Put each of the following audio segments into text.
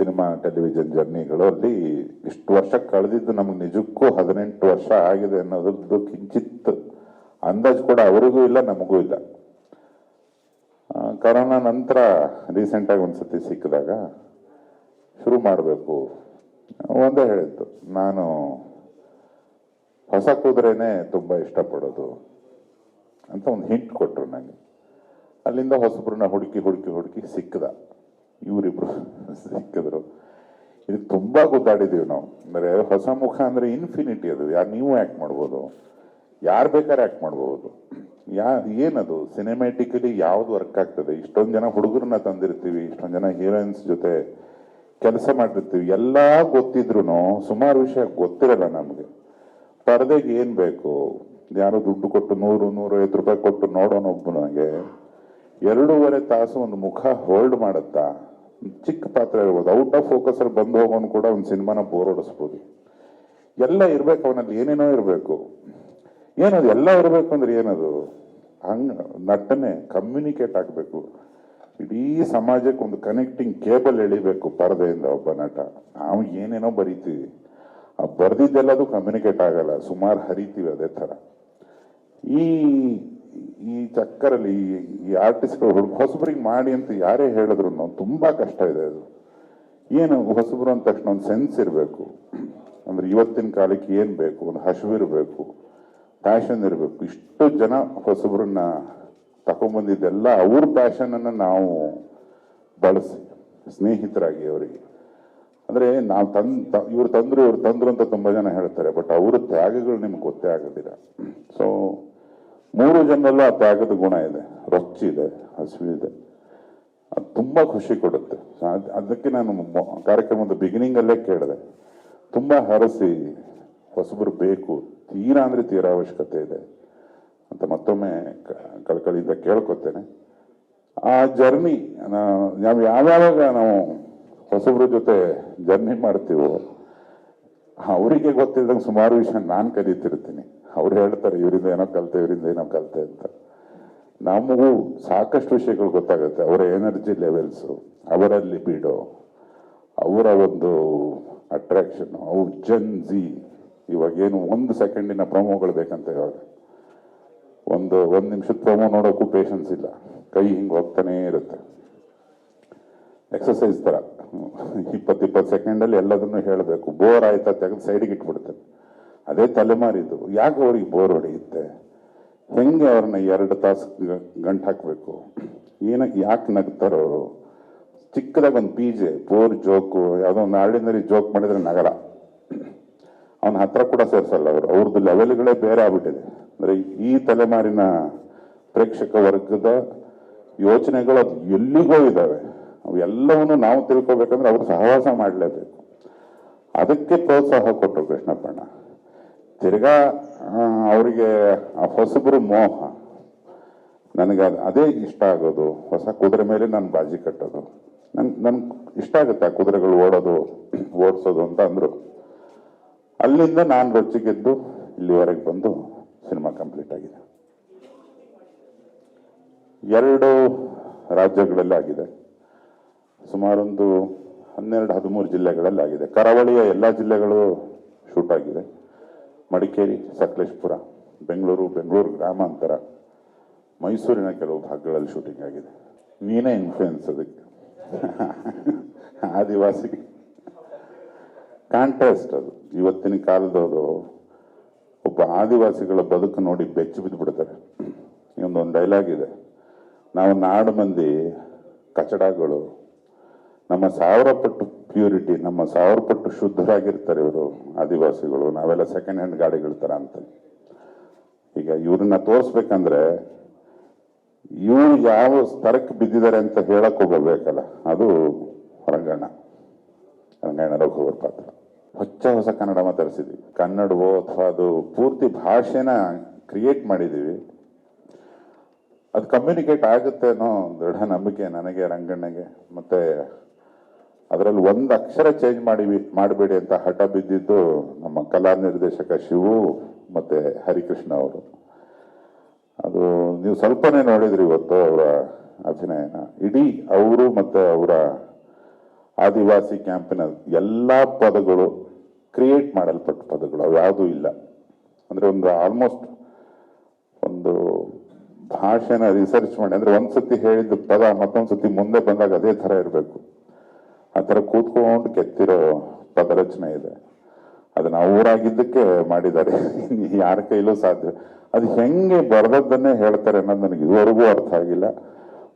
Cinema television ಜರ್ನಿಗಳಲ್ಲಿ ಇಷ್ಟು ವರ್ಷ ಕಳೆದಿದ್ದು ನಮ್ಗೆ ನಿಜಕ್ಕೂ 18 ವರ್ಷ ಆಗಿದೆ ಅನ್ನೋದ್ರದ್ದು ಕಿಂಚಿತ್ ಅಂದಾಜು ಕೂಡ ಅವರಿಗೂ ಇಲ್ಲ, ನಮಗೂ ಇಲ್ಲ. ಕರೋನಾ ನಂತರ ರೀಸೆಂಟಾಗಿ ಒಂದ್ಸತಿ ಸಿಕ್ಕಿದಾಗ ಶುರು ಮಾಡಬೇಕು ಒಂದೇ ಹೇಳಿದ್ದು, ನಾನು ಹೊಸ ಕುದುರೆನೇ ತುಂಬ ಇಷ್ಟಪಡೋದು ಅಂತ ಒಂದು ಹಿಂಟ್ ಕೊಟ್ಟರು ನನಗೆ. ಅಲ್ಲಿಂದ ಹೊಸಬ್ರನ್ನ ಹುಡುಕಿ ಸಿಕ್ಕದ, ಇವರಿಬ್ರು ಸಿಕ್ಕಿದ್ರು. ಇದಕ್ಕೆ ತುಂಬ ಗುದ್ದಾಡಿದ್ದೀವಿ ನಾವು. ಅಂದರೆ ಹೊಸ ಮುಖ ಅಂದರೆ ಇನ್ಫಿನಿಟಿ, ಅದು ಯಾರು ನೀವು ಆ್ಯಕ್ಟ್ ಮಾಡ್ಬೋದು, ಯಾರು ಬೇಕಾದ್ರೆ ಆ್ಯಕ್ಟ್ ಮಾಡ್ಬೋದು. ಏನದು ಸಿನಿಮ್ಯಾಟಿಕಲಿ ಯಾವ್ದು ವರ್ಕ್ ಆಗ್ತದೆ. ಇಷ್ಟೊಂದು ಜನ ಹುಡುಗರನ್ನ ತಂದಿರ್ತೀವಿ, ಇಷ್ಟೊಂದು ಜನ ಹೀರೋಯಿನ್ಸ್ ಜೊತೆ ಕೆಲಸ ಮಾಡಿರ್ತೀವಿ, ಎಲ್ಲ ಗೊತ್ತಿದ್ರು ಸುಮಾರು ವಿಷಯ ಗೊತ್ತಿರಲ್ಲ ನಮಗೆ. ಪರದೆಗೆ ಏನು ಬೇಕು, ಯಾರೋ ದುಡ್ಡು ಕೊಟ್ಟು 100-150 ರೂಪಾಯಿ ಕೊಟ್ಟು ನೋಡೋನೊಬ್ಬನಿಗೆ 2.5 ತಾಸು ಒಂದು ಮುಖ ಹೋಲ್ಡ್ ಮಾಡುತ್ತಾ? ಚಿಕ್ಕ ಪಾತ್ರ ಇರ್ಬೋದು, ಔಟ್ ಆಫ್ ಫೋಕಸಲ್ಲಿ ಬಂದು ಹೋಗೋನು ಕೂಡ ಒಂದು ಸಿನಿಮಾನ ಬೋರ್ ಹೊಡಿಸ್ಬೋದು. ಎಲ್ಲ ಇರ್ಬೇಕು ಅವನಲ್ಲಿ, ಏನೇನೋ ಇರಬೇಕು. ಏನದು ಎಲ್ಲ ಇರಬೇಕು ಅಂದ್ರೆ ಏನದು? ನಟನೆ ಕಮ್ಯುನಿಕೇಟ್ ಆಗಬೇಕು, ಇಡೀ ಸಮಾಜಕ್ಕೆ ಒಂದು ಕನೆಕ್ಟಿಂಗ್ ಕೇಬಲ್ ಎಳಿಬೇಕು ಪರದೆಯಿಂದ. ಒಬ್ಬ ನಟ ನಾವು ಏನೇನೋ ಬರಿತೀವಿ, ಆ ಬರ್ದಿದ್ದೆಲ್ಲದು ಕಮ್ಯುನಿಕೇಟ್ ಆಗಲ್ಲ, ಸುಮಾರು ಹರಿತೀವಿ ಅದೇ ಥರ. ಈ ಚಕ್ಕರಲ್ಲಿ ಈ ಆರ್ಟಿಸ್ಟ್ಗಳು ಹೊಸಬ್ರಿಗೆ ಮಾಡಿ ಅಂತ ಯಾರೇ ಹೇಳಿದ್ರು ತುಂಬ ಕಷ್ಟ ಇದೆ ಅದು. ಏನು ಹೊಸಬ್ರು ಅಂದ ತಕ್ಷಣ ಒಂದು ಸೆನ್ಸ್ ಇರಬೇಕು. ಅಂದ್ರೆ ಇವತ್ತಿನ ಕಾಲಕ್ಕೆ ಏನು ಬೇಕು, ಒಂದು ಹಸಿವಿರಬೇಕು, ಪ್ಯಾಷನ್ ಇರಬೇಕು. ಇಷ್ಟು ಜನ ಹೊಸಬ್ರನ್ನ ತಗೊಂಡ್ಬಂದಿದ್ದೆಲ್ಲ ಅವ್ರ ಪ್ಯಾಷನನ್ನು ನಾವು ಬಳಸಿ ಸ್ನೇಹಿತರಾಗಿ ಅವರಿಗೆ, ಅಂದರೆ ನಾವು ಇವ್ರು ತಂದ್ರು ಅಂತ ತುಂಬ ಜನ ಹೇಳ್ತಾರೆ, ಬಟ್ ಅವ್ರ ತ್ಯಾಗಗಳು ನಿಮ್ಗೆ ಗೊತ್ತೇ ಆಗೋದಿಲ್ಲ. ಸೊ 3 ಜನರಲ್ಲೂ ಆ ತ್ಯಾಗದ ಗುಣ ಇದೆ, ರೊಚ್ಚಿದೆ, ಹಸಿವಿದೆ. ಅದು ತುಂಬ ಖುಷಿ ಕೊಡುತ್ತೆ. ಅದಕ್ಕೆ ನಾನು ಕಾರ್ಯಕ್ರಮದ ಬಿಗಿನಿಂಗಲ್ಲೇ ಕೇಳಿದೆ, ತುಂಬ ಹರಸಿ ಹೊಸಬರು ಬೇಕು, ತೀರಾ ಅಂದರೆ ತೀರಾ ಅವಶ್ಯಕತೆ ಇದೆ ಅಂತ ಮತ್ತೊಮ್ಮೆ ಕಳ್ಕಳಿಯಿಂದ ಕೇಳ್ಕೊತೇನೆ. ಆ ಜರ್ನಿ ನಾವು ಯಾವಾಗ ನಾವು ಹೊಸಬ್ರ ಜೊತೆ ಜರ್ನಿ ಮಾಡ್ತೀವೋ ಅವರಿಗೆ ಗೊತ್ತಿದ್ದಂಗೆ ಸುಮಾರು ವಿಷಯ ನಾನು ಕಲಿತಿರ್ತೀನಿ. ಅವ್ರು ಹೇಳ್ತಾರೆ ಇವರಿಂದ ಏನೋ ಕಲಿತೆ ಅಂತ. ನಮಗೂ ಸಾಕಷ್ಟು ವಿಷಯಗಳು ಗೊತ್ತಾಗುತ್ತೆ. ಅವರ ಎನರ್ಜಿ ಲೆವೆಲ್ಸು, ಅವರಲ್ಲಿ ಬಿಡೋ, ಅವರ ಒಂದು ಅಟ್ರಾಕ್ಷನ್, ಅವ್ರ ಜನ್ಜಿ. ಇವಾಗೇನು 1 ಸೆಕೆಂಡಿನ ಪ್ರೊಮೋಗಳು ಬೇಕಂತ, ಇವಾಗ ಒಂದು ನಿಮಿಷದ ಪ್ರೊಮೋ ನೋಡೋಕ್ಕೂ ಪೇಷನ್ಸ್ ಇಲ್ಲ, ಕೈ ಹಿಂಗೆ ಹೋಗ್ತಾನೇ ಇರುತ್ತೆ. ಎಕ್ಸಸೈಸ್ ಥರ 20 ಸೆಕೆಂಡಲ್ಲಿ ಎಲ್ಲದನ್ನು ಹೇಳಬೇಕು. ಬೋರ್ ಆಯ್ತಾ ತೆಗೆದು ಸೈಡಿಗೆ ಇಟ್ಬಿಡ್ತೇನೆ. ಅದೇ ತಲೆಮಾರಿದು. ಯಾಕೆ ಅವ್ರಿಗೆ ಬೋರ್ ಹೊಡೆಯುತ್ತೆ? ಹೆಂಗೆ ಅವ್ರನ್ನ 2 ತಾಸು ಗಂಟು ಹಾಕಬೇಕು? ಯಾಕೆ ನಗ್ತಾರೋ ಅವರು? ಚಿಕ್ಕದಾಗ ಒಂದು ಪೀಜೆ ಬೋರ್ ಜೋಕು, ಯಾವುದೋ ಒಂದು ಆರ್ಡಿನರಿ ಜೋಕ್ ಮಾಡಿದ್ರೆ ನಗರ, ಅವನ ಹತ್ರ ಕೂಡ ಸೇರಿಸಲ್ಲ ಅವರು. ಅವ್ರದ್ದು ಲೆವೆಲ್ಗಳೇ ಬೇರೆ ಆಗ್ಬಿಟ್ಟಿದೆ. ಅಂದರೆ ಈ ತಲೆಮಾರಿನ ಪ್ರೇಕ್ಷಕ ವರ್ಗದ ಯೋಚನೆಗಳು ಅದು ಎಲ್ಲಿಗೋ ಇದ್ದಾವೆ. ಅವು ಎಲ್ಲವನ್ನೂ ನಾವು ತಿಳ್ಕೊಬೇಕಂದ್ರೆ ಅವ್ರು ಸಹವಾಸ ಮಾಡಲೇಬೇಕು. ಅದಕ್ಕೆ ಪ್ರೋತ್ಸಾಹ ಕೊಟ್ಟರು ಕೃಷ್ಣಪ್ಪಣ್ಣ. ತಿರ್ಗಾ ಅವರಿಗೆ ಆ ಹೊಸಬ್ರು ಮೋಹ, ನನಗೆ ಅದೇ ಇಷ್ಟ ಆಗೋದು. ಹೊಸ ಕುದುರೆ ಮೇಲೆ ನಾನು ಬಾಜಿ ಕಟ್ಟೋದು ನನ್ಗೆ ಇಷ್ಟ ಆಗುತ್ತೆ. ಆ ಕುದುರೆಗಳು ಓಡಿಸೋದು ಅಂತ ಅಂದರು. ಅಲ್ಲಿಂದ ನಾನು ರೊಚ್ಚಿಗೆದ್ದು ಇಲ್ಲಿವರೆಗೆ ಬಂದು ಸಿನಿಮಾ ಕಂಪ್ಲೀಟ್ ಆಗಿದೆ. 2 ರಾಜ್ಯಗಳಲ್ಲಿ ಆಗಿದೆ, ಸುಮಾರೊಂದು 12-13 ಜಿಲ್ಲೆಗಳಲ್ಲಿ ಆಗಿದೆ. ಕರಾವಳಿಯ ಎಲ್ಲ ಜಿಲ್ಲೆಗಳು ಶೂಟ್ ಆಗಿದೆ. ಮಡಿಕೇರಿ, ಸಕಲೇಶಪುರ, ಬೆಂಗಳೂರು ಗ್ರಾಮಾಂತರ, ಮೈಸೂರಿನ ಕೆಲವು ಭಾಗಗಳಲ್ಲಿ ಶೂಟಿಂಗ್ ಆಗಿದೆ. ನೀನೇ ಇನ್ಫ್ಲುಯೆನ್ಸ್ ಅದಕ್ಕೆ. ಆದಿವಾಸಿ ಕಾಂಟ್ರಾಸ್ಟ್ ಅದು. ಇವತ್ತಿನ ಕಾಲದವರು ಒಬ್ಬ ಆದಿವಾಸಿಗಳ ಬದುಕು ನೋಡಿ ಬೆಚ್ಚಿ ಬಿದ್ದುಬಿಡ್ತಾರೆ. ಒಂದು ಡೈಲಾಗ್ ಇದೆ, ನಾವು ನಾಡು ಮಂದಿ ಕಚಡಗಳು, ನಮ್ಮ 1000 ಪಟ್ಟು ಪ್ಯೂರಿಟಿ, ನಮ್ಮ 1000 ಪಟ್ಟು ಶುದ್ಧರಾಗಿರ್ತಾರೆ ಇವರು ಆದಿವಾಸಿಗಳು, ನಾವೆಲ್ಲ ಸೆಕೆಂಡ್ ಹ್ಯಾಂಡ್ ಗಾಡಿಗಳ ಥರ ಅಂತ. ಈಗ ಇವ್ರನ್ನ ತೋರಿಸ್ಬೇಕಂದ್ರೆ ಇವ್ರು ಯಾವ ಸ್ತರಕ್ಕೆ ಬಿದ್ದಿದ್ದಾರೆ ಅಂತ ಹೇಳಕ್ ಹೋಗಬೇಕಲ್ಲ, ಅದು ರಂಗಣ್ಣ ರಘುವರ್ ಪಾತ್ರ. ಹೊಸ ಕನ್ನಡ ಮಾತಾಡಿಸಿದ್ವಿ. ಕನ್ನಡವೋ ಅಥವಾ ಅದು ಪೂರ್ತಿ ಭಾಷೆನ ಕ್ರಿಯೇಟ್ ಮಾಡಿದ್ದೀವಿ. ಅದು ಕಮ್ಯುನಿಕೇಟ್ ಆಗುತ್ತೆ ಅನ್ನೋ ದೃಢ ನಂಬಿಕೆ ನನಗೆ, ರಂಗಣ್ಣಗೆ. ಮತ್ತೆ ಅದರಲ್ಲಿ 1 ಅಕ್ಷರ ಚೇಂಜ್ ಮಾಡಬೇಡಿ ಅಂತ ಹಠ ಬಿದ್ದಿದ್ದು ನಮ್ಮ ಕಲಾ ನಿರ್ದೇಶಕ ಶಿವು ಮತ್ತೆ ಹರಿಕೃಷ್ಣ ಅವರು. ಅದು ನೀವು ಸ್ವಲ್ಪನೇ ನೋಡಿದ್ರಿ ಇವತ್ತು ಅವರ ಅಭಿನಯನ. ಇಡೀ ಅವರು ಮತ್ತೆ ಅವರ ಆದಿವಾಸಿ ಕ್ಯಾಂಪಿನ ಎಲ್ಲ ಪದಗಳು ಕ್ರಿಯೇಟ್ ಮಾಡಲ್ಪಟ್ಟ ಪದಗಳು, ಅವು ಯಾವುದೂ ಇಲ್ಲ. ಅಂದರೆ ಒಂದು ಆಲ್ಮೋಸ್ಟ್ ಒಂದು ಭಾಷೆನ ರಿಸರ್ಚ್ ಮಾಡಿ, ಅಂದರೆ ಒಂದ್ಸತಿ ಹೇಳಿದ ಪದ ಮತ್ತೊಂದ್ಸತಿ ಮುಂದೆ ಬಂದಾಗ ಅದೇ ಥರ ಇರಬೇಕು, ಆ ಥರ ಕೂತ್ಕೊಂಡು ಕೆತ್ತಿರೋ ಪದ ರಚನೆ ಇದೆ. ಅದನ್ನ ಊರಾಗಿದ್ದಕ್ಕೆ ಮಾಡಿದ್ದಾರೆ, ಯಾರ ಕೈಲೂ ಸಾಧ್ಯ. ಅದು ಹೆಂಗೆ ಬರೆದದ್ದನ್ನೇ ಹೇಳ್ತಾರೆ ಅನ್ನೋದು ನನಗೆ ಇದುವರೆಗೂ ಅರ್ಥ ಆಗಿಲ್ಲ,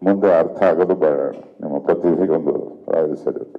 ಮುಂದೆ ಅರ್ಥ ಆಗೋದು ಬೇಡ. ನಿಮ್ಮ ಪ್ರತಿಭೆಗೊಂದು ರಾಯಲ್ ಸಲ್ಯೂಟ್.